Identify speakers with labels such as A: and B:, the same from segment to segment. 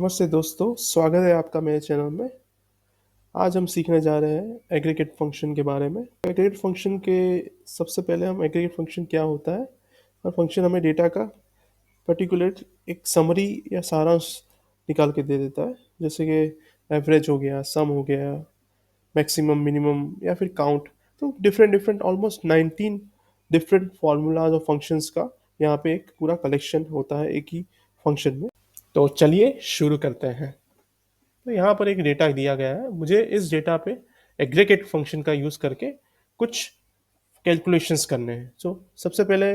A: नमस्ते दोस्तों, स्वागत है आपका मेरे चैनल में। आज हम सीखने जा रहे हैं एग्रीगेट फंक्शन के बारे में। एग्रीगेट फंक्शन के सबसे पहले हम एग्रीगेट फंक्शन क्या होता है और फंक्शन हमें डेटा का पर्टिकुलर एक समरी या सारांश निकाल के दे देता है, जैसे कि एवरेज हो गया, सम हो गया, मैक्सिमम, मिनिमम या फिर काउंट। तो different different almost 19 different formulas और फंक्शंस का यहाँ पे एक पूरा कलेक्शन होता है एक ही फंक्शन में। तो चलिए शुरू करते हैं। तो यहाँ पर एक डेटा दिया गया है, मुझे इस डेटा पे एग्रीगेट फंक्शन का यूज़ करके कुछ कैलकुलेशंस करने हैं। सबसे पहले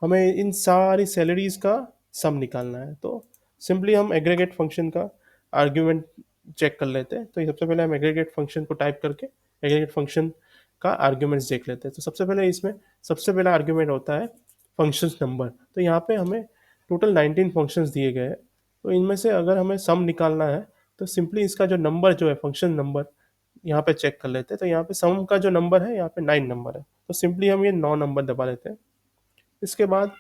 A: हमें इन सारी सैलरीज का सम निकालना है। तो सिंपली हम एग्रीगेट फंक्शन का आर्ग्यूमेंट चेक कर लेते हैं। तो ये सबसे पहले हम एग्रीगेट फंक्शन को टाइप करके एग्रीगेट फंक्शन का आर्ग्यूमेंट्स देख लेते हैं। तो सबसे पहले इसमें सबसे पहला आर्ग्यूमेंट होता है फंक्शंस नंबर। तो यहाँ पे हमें टोटल 19 फंक्शंस दिए गए हैं। तो इनमें से अगर हमें सम निकालना है तो सिंपली इसका जो नंबर जो है फंक्शन नंबर यहाँ पे चेक कर लेते हैं। तो यहाँ पे सम का जो नंबर है यहाँ पे 9 नंबर है। तो सिंपली हम ये 9 नंबर दबा लेते हैं। इसके बाद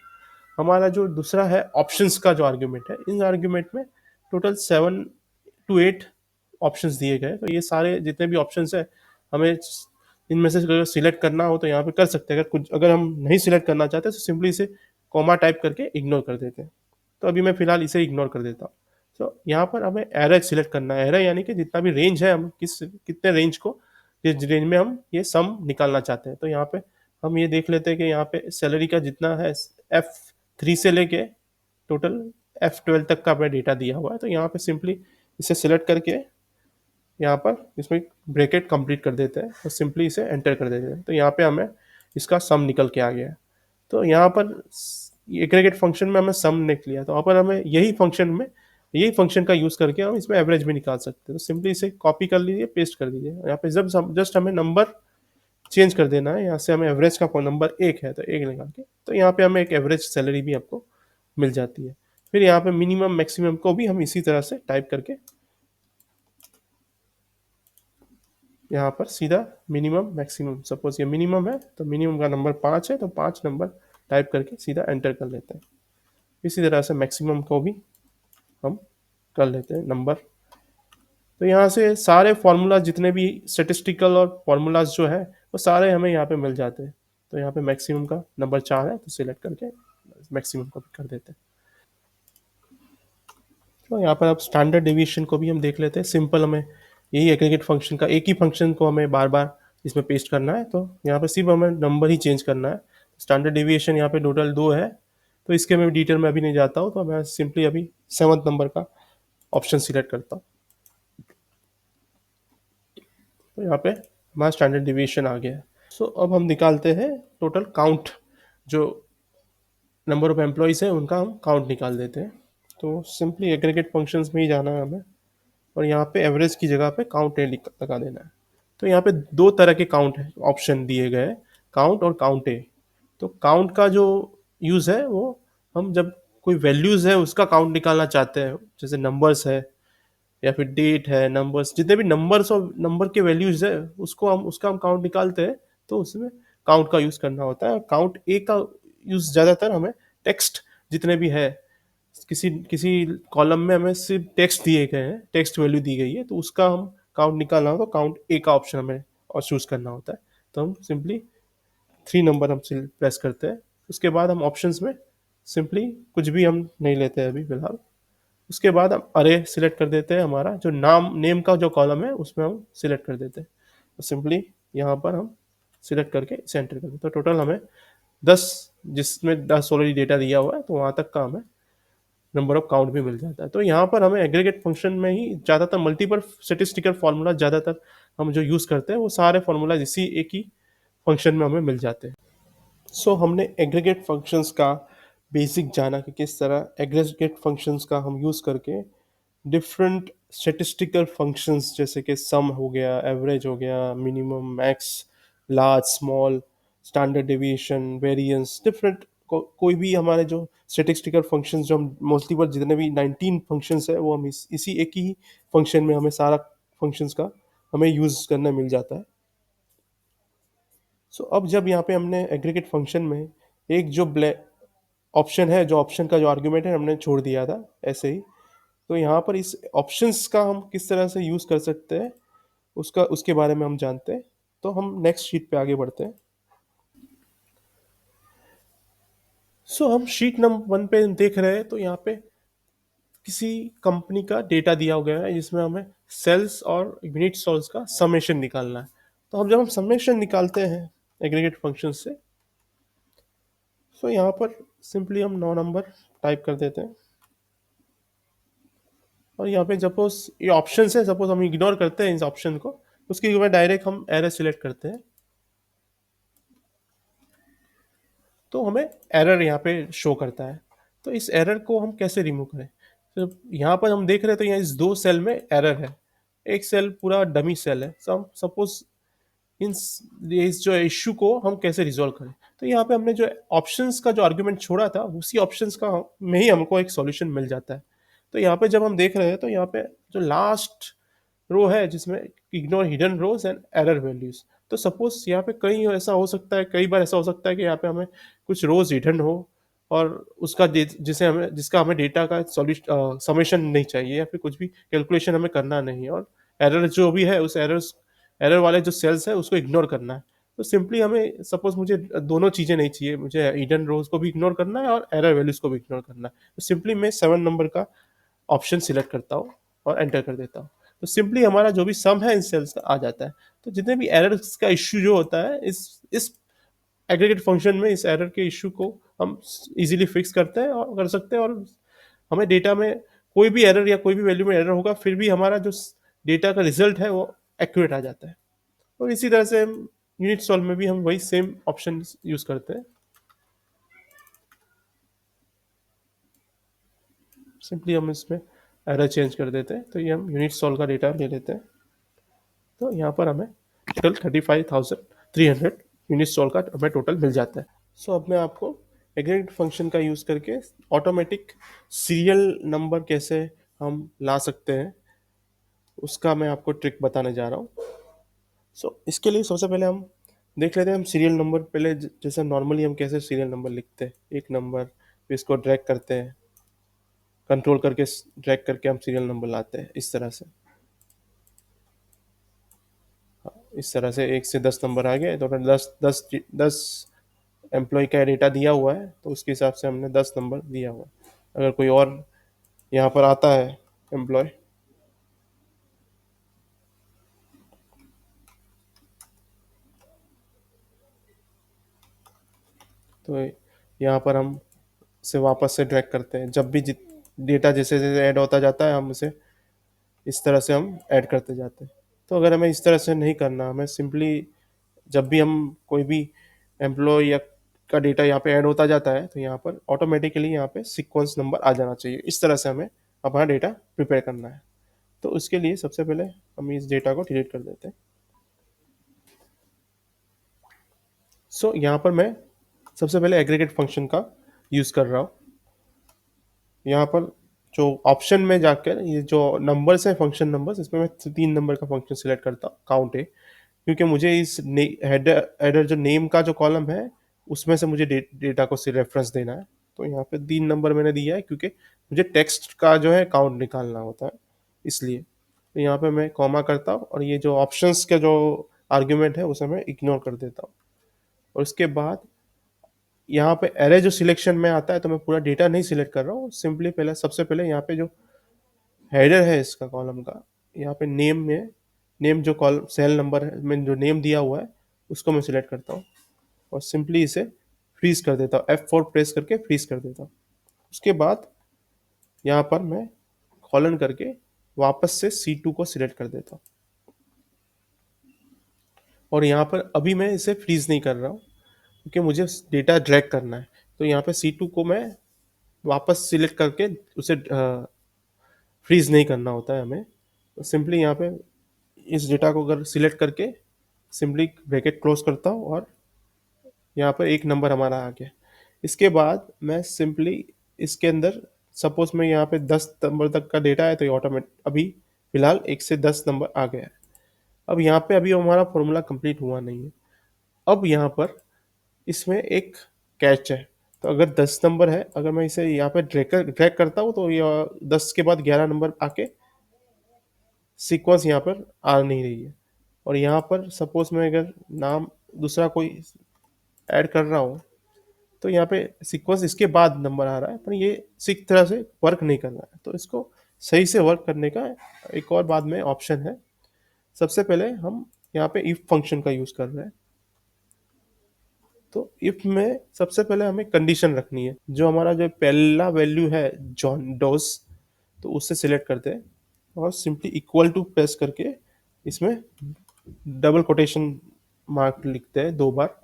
A: हमारा जो दूसरा है ऑप्शंस का जो आर्ग्यूमेंट है, इन आर्ग्यूमेंट में टोटल 7 to 8 ऑप्शंस दिए गए। तो ये सारे जितने भी ऑप्शंस है हमें इनमें से अगर सिलेक्ट करना हो तो यहाँ पे कर सकते हैं। अगर हम नहीं सिलेक्ट करना चाहते तो सिंपली इसे कॉमा टाइप करके इग्नोर कर देते हैं। तो अभी मैं फिलहाल इसे इग्नोर कर देता हूँ। तो यहाँ पर हमें एरर सिलेक्ट करना है। एरर यानी कि जितना भी रेंज है, हम कितने रेंज को, जिस रेंज में हम ये सम निकालना चाहते हैं। तो यहाँ पे हम ये देख लेते हैं कि यहाँ पे सैलरी का जितना है F3 से लेके टोटल F12 तक का हमें डेटा दिया हुआ है। तो यहाँ पे सिंपली इसे सिलेक्ट करके यहाँ पर इसमें ब्रैकेट कंप्लीट कर देते हैं और सिंपली इसे एंटर कर देते हैं। तो यहाँ पे हमें इसका सम निकल के आ गया है। तो यहाँ पर एग्रीगेट फंक्शन में हमें सम निकल लिया। तो वहाँ पर हमें यही फंक्शन का यूज़ करके हम इसमें एवरेज भी निकाल सकते हैं। तो सिंपली इसे कॉपी कर लीजिए, पेस्ट कर दीजिए। यहाँ पे जब जस्ट हमें नंबर चेंज कर देना है। यहाँ से हमें एवरेज का नंबर 1 है तो 1 निकाल के, तो यहाँ पे हमें एक एवरेज सैलरी भी आपको मिल जाती है। फिर यहाँ पे मिनिमम मैक्सिमम को भी हम इसी तरह से टाइप करके यहाँ पर सीधा मिनिमम मैक्सिमम, सपोज ये मिनिमम है तो मिनिमम का नंबर 5 है तो 5 नंबर टाइप करके सीधा एंटर कर लेते हैं। इसी तरह से मैक्सिमम को भी हम कर लेते हैं नंबर। तो यहाँ से सारे फार्मूलाज जितने भी स्टेटिस्टिकल और फार्मूलाज जो है वो सारे हमें यहाँ पे मिल जाते हैं। तो यहाँ पे मैक्सिमम का नंबर 4 है तो सिलेक्ट करके मैक्सिमम को भी कर देते हैं। तो यहाँ पर अब स्टैंडर्ड डेविएशन को भी हम देख लेते हैं। सिंपल हमें यही एग्रीगेट फंक्शन का एक ही फंक्शन को हमें बार बार इसमें पेस्ट करना है। तो यहाँ पे सिर्फ हमें नंबर ही चेंज करना है। स्टैंडर्ड डेविएशन यहाँ पे टोटल 2 है। तो इसके मैं डिटेल में अभी नहीं जाता हूँ। तो मैं सिंपली अभी 7th नंबर का ऑप्शन सिलेक्ट करता हूँ। तो यहाँ पे हमारा स्टैंडर्ड डिवीएशन आ गया है। अब हम निकालते हैं टोटल काउंट। जो नंबर ऑफ एम्प्लॉयज़ है उनका हम काउंट निकाल देते हैं। तो सिंपली एग्रीगेट फंक्शंस में ही जाना है हमें और यहाँ पे एवरेज की जगह पे काउंट ए लगा देना है। तो यहाँ पे 2 तरह के काउंट ऑप्शन दिए गए हैं, काउंट और काउंट ए। तो काउंट का जो यूज़ है वो हम जब कोई वैल्यूज़ है उसका काउंट निकालना चाहते हैं, जैसे नंबर्स है या फिर डेट है, नंबर्स, जितने भी नंबर्स और नंबर के वैल्यूज है उसका हम काउंट निकालते हैं। तो उसमें काउंट का यूज करना होता है। काउंट ए का यूज ज्यादातर हमें टेक्स्ट जितने भी है, किसी किसी कॉलम में हमें सिर्फ टेक्स्ट दिए गए हैं, टेक्स्ट वैल्यू दी गई है, तो उसका हम काउंट निकालना हो तो काउंट ए का ऑप्शन हमें और चूज करना होता है। तो हम सिंपली 3 नंबर हम प्रेस करते हैं। उसके बाद हम ऑप्शंस में सिंपली कुछ भी हम नहीं लेते हैं अभी फिलहाल। उसके बाद हम अरे सिलेक्ट कर देते हैं। हमारा जो नेम का जो कॉलम है उसमें हम सिलेक्ट कर देते हैं। तो सिंपली यहाँ पर हम सिलेक्ट करके इसे एंटर कर देते हैं। तो टोटल हमें 10, जिसमें 10 ऑलरेडी डेटा दिया हुआ है तो वहाँ तक का हमें नंबर ऑफ काउंट भी मिल जाता है। तो यहाँ पर हमें एग्रीगेट फंक्शन में ही ज़्यादातर मल्टीपल स्टेटिस्टिकल फार्मूला ज़्यादातर हम जो यूज़ करते हैं वो सारे फार्मूला इसी एक ही फंक्शन में हमें मिल जाते हैं। हमने एग्रीगेट फंक्शंस का बेसिक जाना कि किस तरह एग्रीगेट फंक्शंस का हम यूज़ करके डिफरेंट स्टेटिस्टिकल फंक्शंस जैसे कि सम हो गया, एवरेज हो गया, minimum, max, large, small, standard deviation, variance, different कोई भी हमारे जो स्टेटिस्टिकल फंक्शंस जो हम मोस्टली पर जितने भी 19 फंक्शंस है वो हम इसी एक ही फंक्शन में हमें सारा फंक्शंस का हमें यूज़ करना मिल जाता है। अब जब यहाँ पे हमने एग्रीगेट फंक्शन में एक जो ऑप्शन है, जो ऑप्शन का जो आर्ग्यूमेंट है हमने छोड़ दिया था ऐसे ही, तो यहाँ पर इस ऑप्शंस का हम किस तरह से यूज़ कर सकते हैं, उसका उसके बारे में हम जानते हैं। तो हम नेक्स्ट शीट पे आगे बढ़ते हैं। सो हम शीट नंबर 1 पे देख रहे हैं, तो यहाँ पे किसी कंपनी का डेटा दिया गया है जिसमें हमें सेल्स और यूनिट सेल्स का समेशन निकालना है। तो हम जब हम समेशन निकालते हैं एग्रीगेट फंक्शन से, तो यहाँ पर सिंपली हम 9 नंबर टाइप कर देते हैं। और यहाँ पे सपोज ये ऑप्शन है, सपोज हम इग्नोर करते हैं इस ऑप्शन को, उसकी जगह डायरेक्ट हम एरर सिलेक्ट करते हैं, तो हमें एरर यहाँ पे शो करता है। तो इस एरर को हम कैसे रिमूव करें? तो यहाँ पर हम देख रहे हैं, तो यहाँ इस 2 सेल में एरर है। एक सेल पूरा डमी सेल है। सपोज इन इस जो इश्यू को हम कैसे रिजॉल्व करें? तो यहाँ पे हमने जो ऑप्शंस का जो आर्गुमेंट छोड़ा था, उसी ऑप्शंस का में ही हमको एक सॉल्यूशन मिल जाता है। तो यहाँ पे जब हम देख रहे हैं, तो यहाँ पे जो लास्ट रो है जिसमें ignore hidden rows and error values, तो सपोज यहाँ पे कहीं ऐसा हो सकता है, कई बार ऐसा हो सकता है कि यहाँ पे हमें कुछ रोज हिडन हो और उसका जिसे हमें जिसका हमें डेटा का सॉल्यूशन समेशन नहीं चाहिए, या फिर कुछ भी कैलकुलेशन हमें करना नहीं है, और एरर जो भी है उस एरर वाले जो सेल्स है उसको इग्नोर करना है। तो सिंपली हमें सपोज मुझे दोनों चीज़ें नहीं चाहिए, मुझे हिडन रोज को भी इग्नोर करना है और एरर वैल्यूज को भी इग्नोर करना है। तो सिंपली मैं 7 नंबर का ऑप्शन सिलेक्ट करता हूँ और एंटर कर देता हूँ। तो सिंपली हमारा जो भी सम है इन सेल्स का आ जाता है। तो जितने भी एरर्स का इश्यू जो होता है, इस एग्रीगेट फंक्शन में इस एरर के इश्यू को हम इजीली फिक्स करते हैं और कर सकते हैं, और हमें डेटा में कोई भी एरर या कोई भी वैल्यू में एरर होगा, फिर भी हमारा जो डेटा का रिजल्ट है वो एक्यूरेट आ जाता है। और इसी तरह से हम यूनिट सॉल्व में भी हम वही सेम ऑप्शन यूज करते हैं। सिंपली हम इसमें एरर चेंज कर देते हैं, तो ये हम यूनिट सॉल्व का डेटा ले लेते हैं। तो यहाँ पर हमें टोटल 35,300 यूनिट सॉल्व का हमें टोटल मिल जाता है। सो अब मैं आपको एग्रीगेट फंक्शन का यूज़ करके ऑटोमेटिक सीरियल नंबर कैसे हम ला सकते हैं, उसका मैं आपको ट्रिक बताने जा रहा हूँ। सो इसके लिए सबसे पहले हम देख लेते हैं, हम सीरियल नंबर पहले जैसे नॉर्मली हम कैसे सीरियल नंबर लिखते हैं। एक नंबर, फिर इसको ड्रैग करते हैं, कंट्रोल करके ड्रैग करके हम सीरियल नंबर लाते हैं इस तरह से। इस तरह से 1 से 10 नंबर आ गए, तो 10 एम्प्लॉय का डेटा दिया हुआ है, तो उसके हिसाब से हमने 10 नंबर दिया हुआ है। अगर कोई और यहाँ पर आता है एम्प्लॉय, तो यहाँ पर हम से वापस से ड्रैग करते हैं। जब भी डेटा जैसे जैसे ऐड होता जाता है, हम उसे इस तरह से हम ऐड करते जाते हैं। तो अगर हमें इस तरह से नहीं करना, हमें सिंपली जब भी हम कोई भी एम्प्लॉय या का डेटा यहाँ पे ऐड होता जाता है, तो यहाँ पर ऑटोमेटिकली यहाँ पे सीक्वेंस नंबर आ जाना चाहिए। इस तरह से हमें अपना डेटा प्रिपेयर करना है। तो उसके लिए सबसे पहले हम इस डेटा को डिलीट कर देते हैं। सो यहाँ पर मैं सबसे पहले एग्रीगेट फंक्शन का यूज़ कर रहा हूँ। यहाँ पर जो ऑप्शन में जाकर ये जो नंबर्स है, फंक्शन नंबर्स, इसमें मैं 3 नंबर का फंक्शन सिलेक्ट करता हूँ, काउंट है, क्योंकि मुझे इस हेडर हेडर जो नेम का जो कॉलम है, उसमें से मुझे डेटा को रेफरेंस देना है। तो यहाँ पे 3 नंबर मैंने दिया है, क्योंकि मुझे टेक्स्ट का जो है काउंट निकालना होता है, इसलिए। तो यहाँ पे मैं कॉमा करता हूँ, और ये जो ऑप्शंस का जो आर्ग्यूमेंट है उसे मैं इग्नोर कर देता हूँ। और उसके बाद यहाँ पे एरे जो सिलेक्शन में आता है, तो मैं पूरा डेटा नहीं सिलेक्ट कर रहा हूँ, सिंपली पहले सबसे पहले यहाँ पे जो हेडर है इसका कॉलम का, यहाँ पे नेम जो कॉलम सेल नंबर है में जो नेम दिया हुआ है, उसको मैं सिलेक्ट करता हूँ और सिंपली इसे फ्रीज कर देता हूँ, F4 प्रेस करके फ्रीज कर देता हूँ। उसके बाद यहाँ पर मैं कॉलन करके वापस से C2 को सिलेक्ट कर देता हूँ, और यहाँ पर अभी मैं इसे फ्रीज नहीं कर रहा हूँ, क्योंकि मुझे डेटा ड्रैग करना है। तो यहाँ पे C2 को मैं वापस सिलेक्ट करके उसे फ्रीज नहीं करना होता है हमें। तो सिंपली यहाँ पे इस डेटा को अगर सिलेक्ट करके सिंपली ब्रैकेट क्लोज करता हूँ, और यहाँ पर 1 नंबर हमारा आ गया। इसके बाद मैं सिंपली इसके अंदर सपोज मैं यहाँ पे 10 नंबर तक का डेटा है, तो ये ऑटोमेटिक अभी फिलहाल 1 से 10 नंबर आ गया है। अब यहाँ पे अभी हमारा फॉर्मूला कंप्लीट हुआ नहीं है। अब यहाँ पर इसमें एक कैच है, तो अगर 10 नंबर है, अगर मैं इसे यहाँ पे ड्रैग करता हूँ तो ये 10 के बाद 11 नंबर आके सीक्वेंस यहाँ पर आ नहीं रही है। और यहाँ पर सपोज मैं अगर नाम दूसरा कोई ऐड कर रहा हूँ तो यहाँ पे सीक्वेंस इसके बाद नंबर आ रहा है, पर ये सिक तरह से वर्क नहीं कर रहा है। तो इसको सही से वर्क करने का एक और बाद में ऑप्शन है। सबसे पहले हम यहाँ पे इफ फंक्शन का यूज कर रहे हैं। तो इफ में सबसे पहले हमें कंडीशन रखनी है, जो हमारा जो पहला वैल्यू है जॉन डोज, तो उससे सिलेक्ट करते हैं और सिंपली इक्वल टू प्रेस करके इसमें डबल कोटेशन मार्क लिखते हैं 2 बार,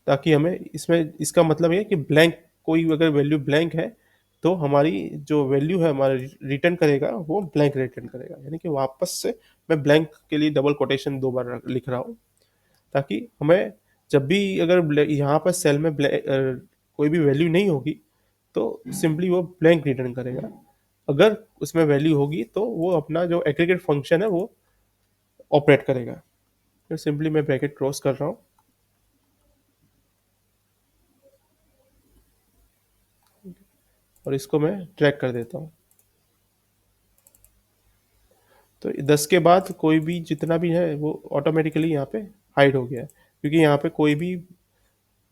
A: ताकि हमें इसमें इसका मतलब ये है कि ब्लैंक, कोई अगर वैल्यू ब्लैंक है तो हमारी जो वैल्यू है हमारा रिटर्न करेगा वो ब्लैंक रिटर्न करेगा। यानी कि वापस से मैं ब्लैंक के लिए डबल कोटेशन 2 बार लिख रहा हूँ, ताकि हमें जब भी अगर यहाँ पर सेल में कोई भी वैल्यू नहीं होगी तो सिंपली वो ब्लैंक रिटर्न करेगा। अगर उसमें वैल्यू होगी तो वो अपना जो एग्रीगेट फंक्शन है वो ऑपरेट करेगा। तो सिंपली मैं ब्रैकेट क्लोज कर रहा हूँ और इसको मैं ट्रैक कर देता हूँ। तो 10 के बाद कोई भी जितना भी है वो ऑटोमेटिकली यहाँ पे हाइड हो गया है, क्योंकि यहाँ पे कोई भी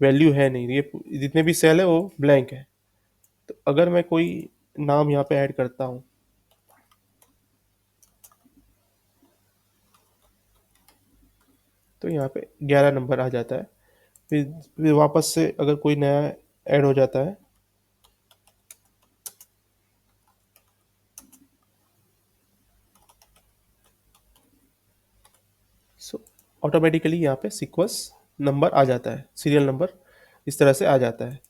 A: वैल्यू है नहीं, ये जितने भी सेल है वो ब्लैंक है। तो अगर मैं कोई नाम यहाँ पे ऐड करता हूँ तो यहाँ पे 11 नंबर आ जाता है। फिर वापस से अगर कोई नया ऐड हो जाता है सो ऑटोमेटिकली यहाँ पे सीक्वेंस नंबर आ जाता है, सीरियल नंबर इस तरह से आ जाता है।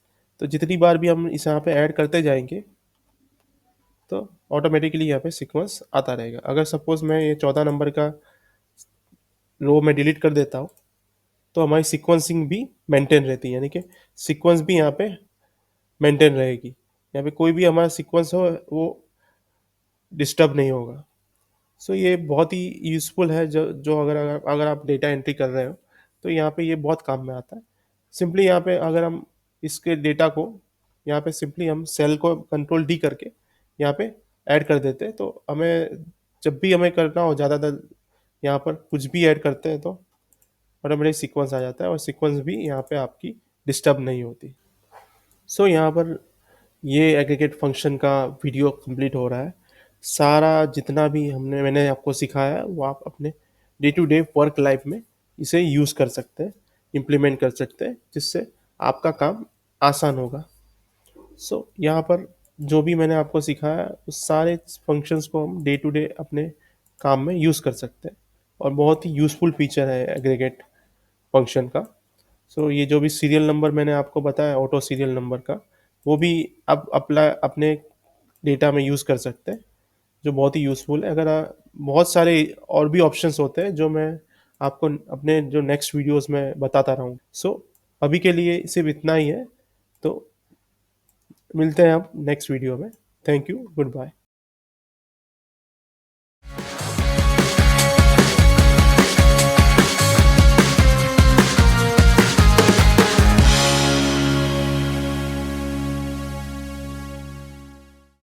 A: तो जितनी बार भी हम इस यहाँ पे ऐड करते जाएंगे तो ऑटोमेटिकली यहाँ पे सीक्वेंस आता रहेगा। अगर सपोज मैं ये 14 नंबर का रो में डिलीट कर देता हूँ तो हमारी सीक्वेंसिंग भी मेंटेन रहती है, यानी कि सीक्वेंस भी यहाँ पे मेंटेन रहेगी। यहाँ पे कोई भी हमारा सीक्वेंस हो वो डिस्टर्ब नहीं होगा। सो ये बहुत ही यूज़फुल है, जो जो अगर आप डेटा एंट्री कर रहे हो तो यहाँ पे ये बहुत काम में आता है। सिंपली यहाँ पे अगर हम इसके डेटा को यहाँ पे सिंपली हम सेल को कंट्रोल डी करके यहाँ पे ऐड कर देते हैं, तो हमें जब भी हमें करना हो ज़्यादातर यहाँ पर कुछ भी ऐड करते हैं तो ऑटोमेटिक सीक्वेंस आ जाता है और सीक्वेंस भी यहाँ पे आपकी डिस्टर्ब नहीं होती। सो यहाँ पर ये एग्रीगेट फंक्शन का वीडियो कंप्लीट हो रहा है। सारा जितना भी मैंने आपको सिखाया है वो आप अपने day to day work life में इसे यूज़ कर सकते हैं, इम्प्लीमेंट कर सकते हैं, जिससे आपका काम आसान होगा। सो यहाँ पर जो भी मैंने आपको सिखाया उस सारे फंक्शंस को हम डे टू डे अपने काम में यूज़ कर सकते हैं और बहुत ही यूज़फुल फीचर है एग्रीगेट फंक्शन का। सो ये जो भी सीरियल नंबर मैंने आपको बताया ऑटो सीरियल नंबर का, वो भी आप अप्लाई अपने डेटा में यूज़ कर सकते हैं, जो बहुत ही यूज़फुल है। अगर बहुत सारे और भी ऑप्शंस होते हैं जो मैं आपको अपने जो नेक्स्ट वीडियोस में बताता रहूँ। सो अभी के लिए सिर्फ इतना ही है, तो मिलते हैं आप नेक्स्ट वीडियो में। Thank you, good bye.